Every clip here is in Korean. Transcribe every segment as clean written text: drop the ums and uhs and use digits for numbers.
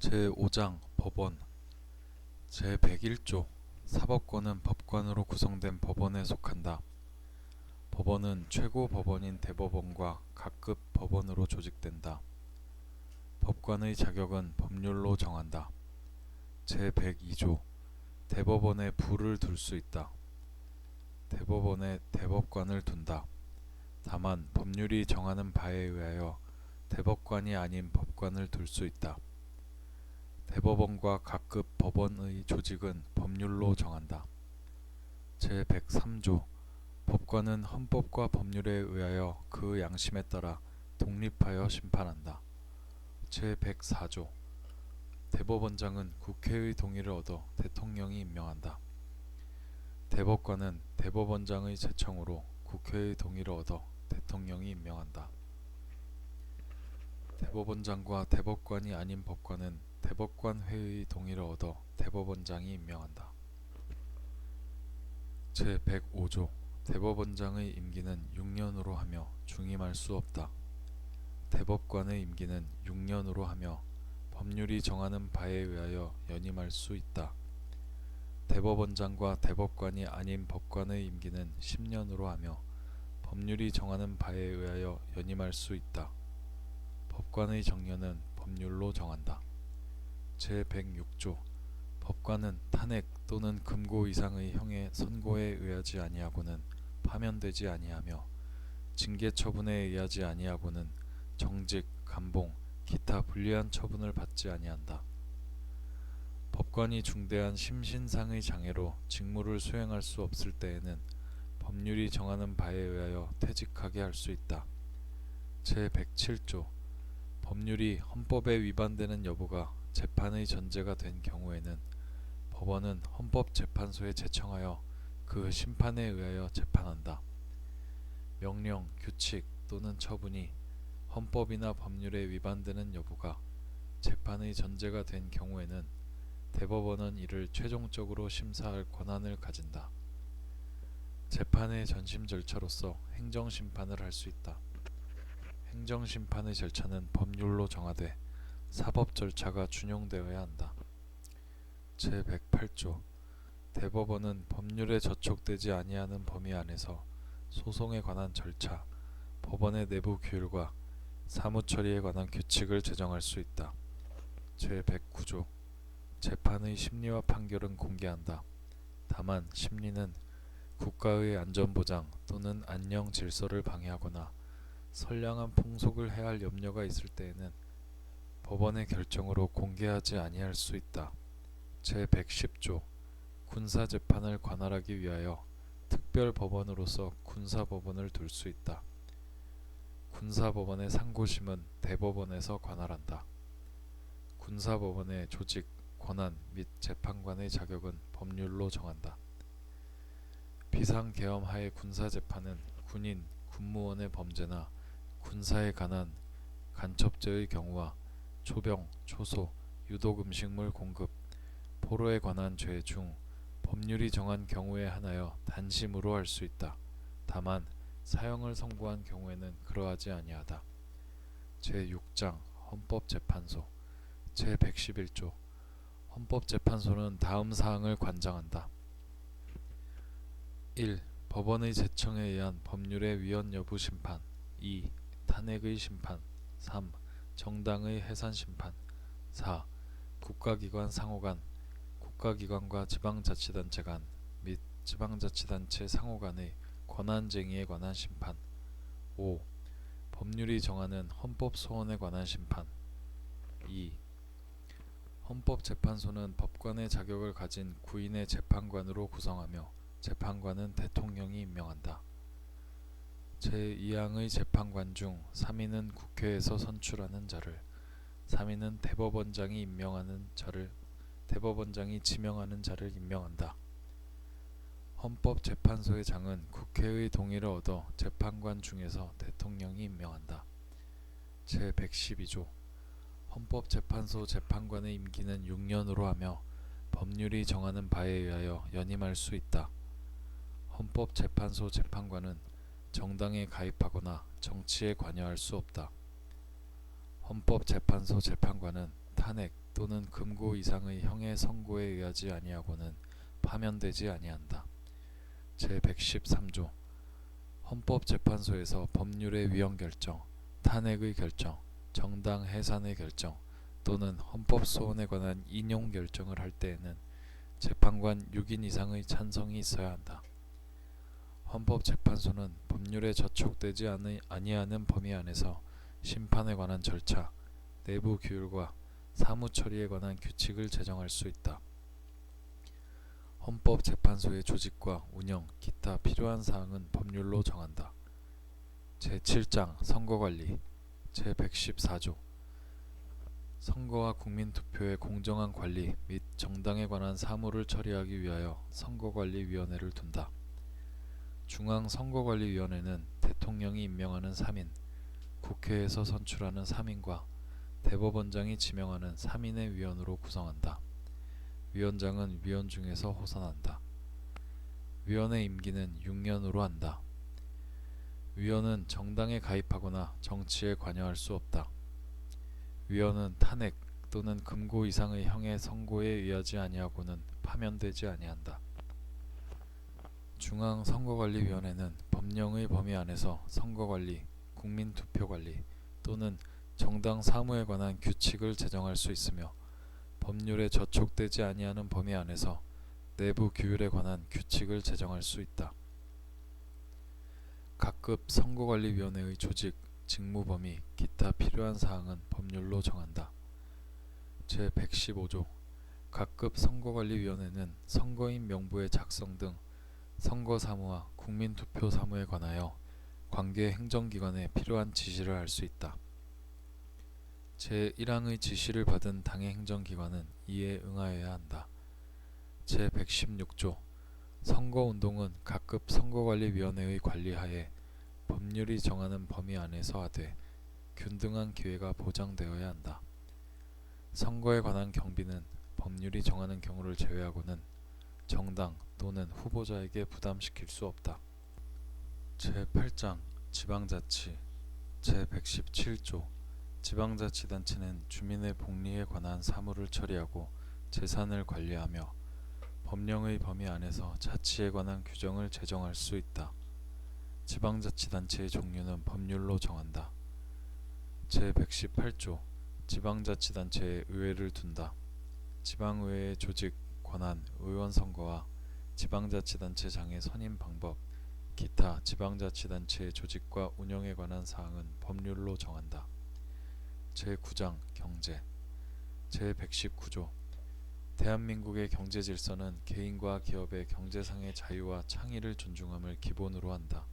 제5장 법원 제101조 사법권은 법관으로 구성된 법원에 속한다. 법원은 최고 법원인 대법원과 각급 법원으로 조직된다. 법관의 자격은 법률로 정한다. 제102조 대법원에 부를 둘 수 있다. 대법원에 대법관을 둔다. 다만 법률이 정하는 바에 의하여 대법관이 아닌 법관을 둘 수 있다. 대법원과 각급 법원의 조직은 법률로 정한다. 제103조 법관은 헌법과 법률에 의하여 그 양심에 따라 독립하여 심판한다. 제104조 대법원장은 국회의 동의를 얻어 대통령이 임명한다. 대법관은 대법원장의 제청으로 국회의 동의를 얻어 대통령이 임명한다. 대법원장과 대법관이 아닌 법관은 대법관회의 동의를 얻어 대법원장이 임명한다. 제105조 대법원장의 임기는 6년으로 하며 중임할 수 없다. 대법관의 임기는 6년으로 하며 법률이 정하는 바에 의하여 연임할 수 있다. 대법원장과 대법관이 아닌 법관의 임기는 10년으로 하며 법률이 정하는 바에 의하여 연임할 수 있다. 법관의 정년은 법률로 정한다. 제106조 법관은 탄핵 또는 금고 이상의 형의 선고에 의하지 아니하고는 파면되지 아니하며 징계 처분에 의하지 아니하고는 정직, 감봉, 기타 불리한 처분을 받지 아니한다. 법관이 중대한 심신상의 장애로 직무를 수행할 수 없을 때에는 법률이 정하는 바에 의하여 퇴직하게 할 수 있다. 제107조 법률이 헌법에 위반되는 여부가 재판의 전제가 된 경우에는 법원은 헌법재판소에 제청하여 그 심판에 의하여 재판한다. 명령, 규칙 또는 처분이 헌법이나 법률에 위반되는 여부가 재판의 전제가 된 경우에는 대법원은 이를 최종적으로 심사할 권한을 가진다. 재판의 전심 절차로서 행정심판을 할 수 있다. 행정심판의 절차는 법률로 정하되 사법 절차가 준용되어야 한다. 제108조 대법원은 법률에 저촉되지 아니하는 범위 안에서 소송에 관한 절차, 법원의 내부 규율과 사무처리에 관한 규칙을 제정할 수 있다. 제109조 재판의 심리와 판결은 공개한다. 다만 심리는 국가의 안전보장 또는 안녕 질서를 방해하거나 선량한 풍속을 해할 염려가 있을 때에는 법원의 결정으로 공개하지 아니할 수 있다. 제110조 군사재판을 관할하기 위하여 특별법원으로서 군사법원을 둘 수 있다. 군사법원의 상고심은 대법원에서 관할한다. 군사법원의 조직, 권한 및 재판관의 자격은 법률로 정한다. 비상계엄하에 군사재판은 군인, 군무원의 범죄나 군사에 관한 간첩죄의 경우와 초병, 초소, 유독음식물 공급, 포로에 관한 죄 중 법률이 정한 경우에 한하여 단심으로 할 수 있다. 다만 사형을 선고한 경우에는 그러하지 아니하다. 제6장 헌법재판소 제111조 헌법재판소는 다음 사항을 관장한다. 1. 법원의 제청에 의한 법률의 위헌 여부 심판 2. 탄핵의 심판 3. 정당의 해산 심판 4. 국가기관 상호 간, 국가기관과 지방자치단체 간 및 지방자치단체 상호 간의 권한쟁의에 관한 심판 5. 법률이 정하는 헌법소원에 관한 심판 2. 헌법재판소는 법관의 자격을 가진 구인의 재판관으로 구성하며 재판관은 대통령이 임명한다. 제2항의 재판관 중 3인은 국회에서 선출하는 자를, 3인은 대법원장이 지명하는 자를 임명한다. 헌법재판소의 장은 국회의 동의를 얻어 재판관 중에서 대통령이 임명한다. 제112조 헌법재판소 재판관의 임기는 6년으로 하며 법률이 정하는 바에 의하여 연임할 수 있다. 헌법재판소 재판관은 정당에 가입하거나 정치에 관여할 수 없다. 헌법재판소 재판관은 탄핵 또는 금고 이상의 형의 선고에 의하지 아니하고는 파면되지 아니한다. 제113조 헌법재판소에서 법률의 위헌 결정, 탄핵의 결정, 정당 해산의 결정 또는 헌법소원에 관한 인용 결정을 할 때에는 재판관 6인 이상의 찬성이 있어야 한다. 헌법재판소는 법률에 저촉되지 아니하는 범위 안에서 심판에 관한 절차, 내부 규율과 사무처리에 관한 규칙을 제정할 수 있다. 헌법재판소의 조직과 운영, 기타 필요한 사항은 법률로 정한다. 제7장 선거관리 제114조 선거와 국민투표의 공정한 관리 및 정당에 관한 사무를 처리하기 위하여 선거관리위원회를 둔다. 중앙선거관리위원회는 대통령이 임명하는 3인, 국회에서 선출하는 3인과 대법원장이 지명하는 3인의 위원으로 구성한다. 위원장은 위원 중에서 호선한다. 위원의 임기는 6년으로 한다. 위원은 정당에 가입하거나 정치에 관여할 수 없다. 위원은 탄핵 또는 금고 이상의 형의 선고에 의하지 아니하고는 파면되지 아니한다. 중앙선거관리위원회는 법령의 범위 안에서 선거관리, 국민투표관리 또는 정당 사무에 관한 규칙을 제정할 수 있으며 법률에 저촉되지 아니하는 범위 안에서 내부 규율에 관한 규칙을 제정할 수 있다. 각급 선거관리위원회의 조직, 직무 범위, 기타 필요한 사항은 법률로 정한다. 제115조 각급 선거관리위원회는 선거인 명부의 작성 등 선거사무와 국민투표 사무에 관하여 관계 행정기관에 필요한 지시를 할 수 있다. 제1항의 지시를 받은 당의 행정기관은 이에 응하여야 한다. 제116조 선거운동은 각급 선거관리위원회의 관리하에 법률이 정하는 범위 안에서 하되 균등한 기회가 보장되어야 한다. 선거에 관한 경비는 법률이 정하는 경우를 제외하고는 정당 또는 후보자에게 부담시킬 수 없다. 제8장 지방자치 제117조 지방자치단체는 주민의 복리에 관한 사무를 처리하고 재산을 관리하며 법령의 범위 안에서 자치에 관한 규정을 제정할 수 있다. 지방자치단체의 종류는 법률로 정한다. 제118조 지방자치단체에 의회를 둔다. 지방의회의 조직, 권한, 의원 선거와 지방자치단체장의 선임 방법, 기타 지방자치단체의 조직과 운영에 관한 사항은 법률로 정한다. 제9장 경제 제119조 대한민국의 경제질서는 개인과 기업의 경제상의 자유와 창의를 존중함을 기본으로 한다.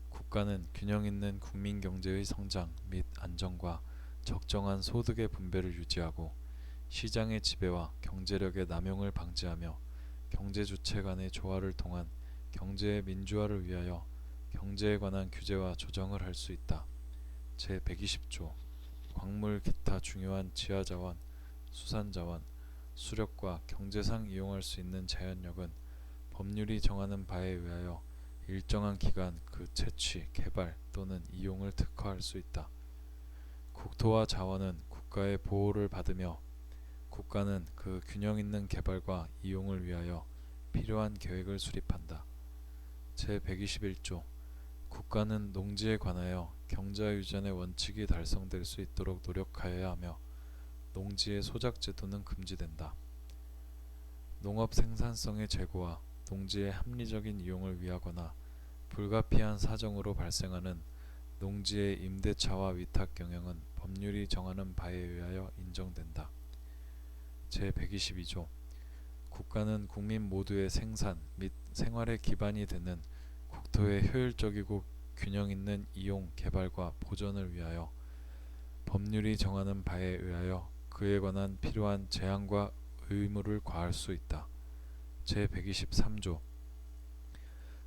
국가는 균형 있는 국민 경제의 성장 및 안정과 적정한 소득의 분배를 유지하고 시장의 지배와 경제력의 남용을 방지하며 경제주체 간의 조화를 통한 경제의 민주화를 위하여 경제에 관한 규제와 조정을 할 수 있다. 제120조 광물 기타 중요한 지하자원, 수산자원, 수력과 경제상 이용할 수 있는 자연력은 법률이 정하는 바에 의하여 일정한 기간 그 채취, 개발 또는 이용을 특허할 수 있다. 국토와 자원은 국가의 보호를 받으며 국가는 그 균형 있는 개발과 이용을 위하여 필요한 계획을 수립한다. 제121조 국가는 농지에 관하여 경자유전의 원칙이 달성될 수 있도록 노력하여야 하며 농지의 소작제도는 금지된다. 농업 생산성의 제고와 농지의 합리적인 이용을 위하거나 불가피한 사정으로 발생하는 농지의 임대차와 위탁 경영은 법률이 정하는 바에 의하여 인정된다. 제122조 국가는 국민 모두의 생산 및 생활의 기반이 되는 국토의 효율적이고 균형 있는 이용, 개발과 보존을 위하여 법률이 정하는 바에 의하여 그에 관한 필요한 제한과 의무를 과할 수 있다. 제123조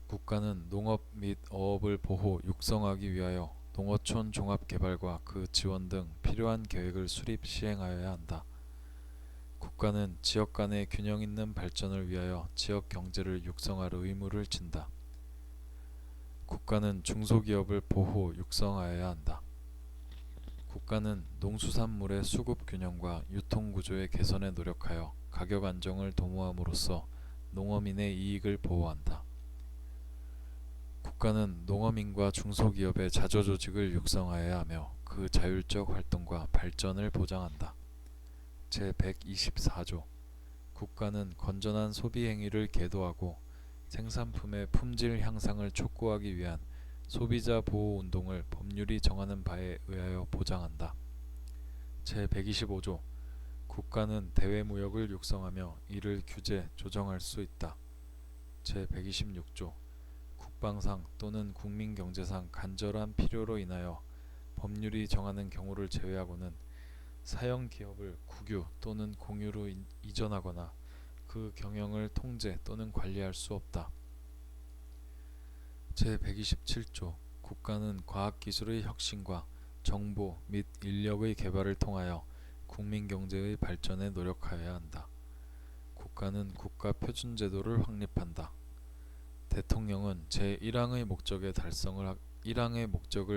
국가는 농업 및 어업을 보호, 육성하기 위하여 농어촌 종합개발과 그 지원 등 필요한 계획을 수립 시행하여야 한다. 국가는 지역 간의 균형 있는 발전을 위하여 지역 경제를 육성할 의무를 진다. 국가는 중소기업을 보호, 육성하여야 한다. 국가는 농수산물의 수급 균형과 유통 구조의 개선에 노력하여 가격 안정을 도모함으로써 농어민의 이익을 보호한다. 국가는 농어민과 중소기업의 자조조직을 육성하여야 하며 그 자율적 활동과 발전을 보장한다. 제124조 국가는 건전한 소비 행위를 계도하고 생산품의 품질 향상을 촉구하기 위한 소비자 보호 운동을 법률이 정하는 바에 의하여 보장한다. 제125조 국가는 대외무역을 육성하며 이를 규제, 조정할 수 있다. 제126조 국방상 또는 국민경제상 간절한 필요로 인하여 법률이 정하는 경우를 제외하고는 사형 기업을 국유 또는 공유로 이전하거나 그 경영을 통제 또는 관리할 수 없다. 제127조 국가는 과학기술의 혁신과 정보 및 인력의 개발을 통하여 국민경제의 발전에 노력하여야 한다. 국가는 국가표준제도를 확립한다. 대통령은 제1항의 목적을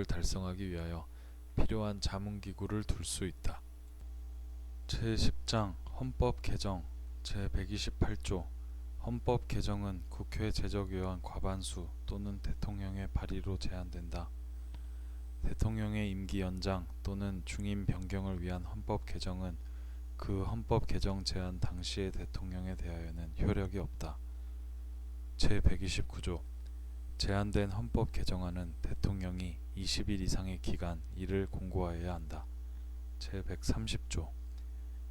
달성하기 위하여 필요한 자문기구를 둘 수 있다. 제10장 헌법 개정 제128조 헌법 개정은 국회 제적의원 과반수 또는 대통령의 발의로 제한된다. 대통령의 임기 연장 또는 중임 변경을 위한 헌법 개정은 그 헌법 개정 제한 당시의 대통령에 대하여는 효력이 없다. 제129조 제한된 헌법 개정안은 대통령이 20일 이상의 기간 이를 공고하여야 한다. 제130조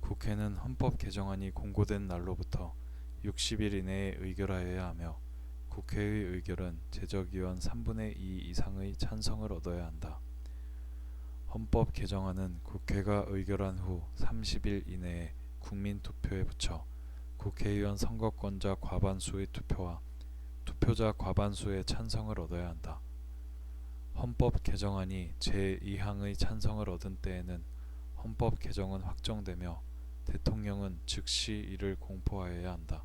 국회는 헌법 개정안이 공고된 날로부터 60일 이내에 의결하여야 하며 국회의 의결은 제적의원 3분의 2 이상의 찬성을 얻어야 한다. 헌법 개정안은 국회가 의결한 후 30일 이내에 국민투표에 붙여 국회의원 선거권자 과반수의 투표와 투표자 과반수의 찬성을 얻어야 한다. 헌법 개정안이 제2항의 찬성을 얻은 때에는 헌법 개정은 확정되며 대통령은 즉시 이를 공포하여야 한다.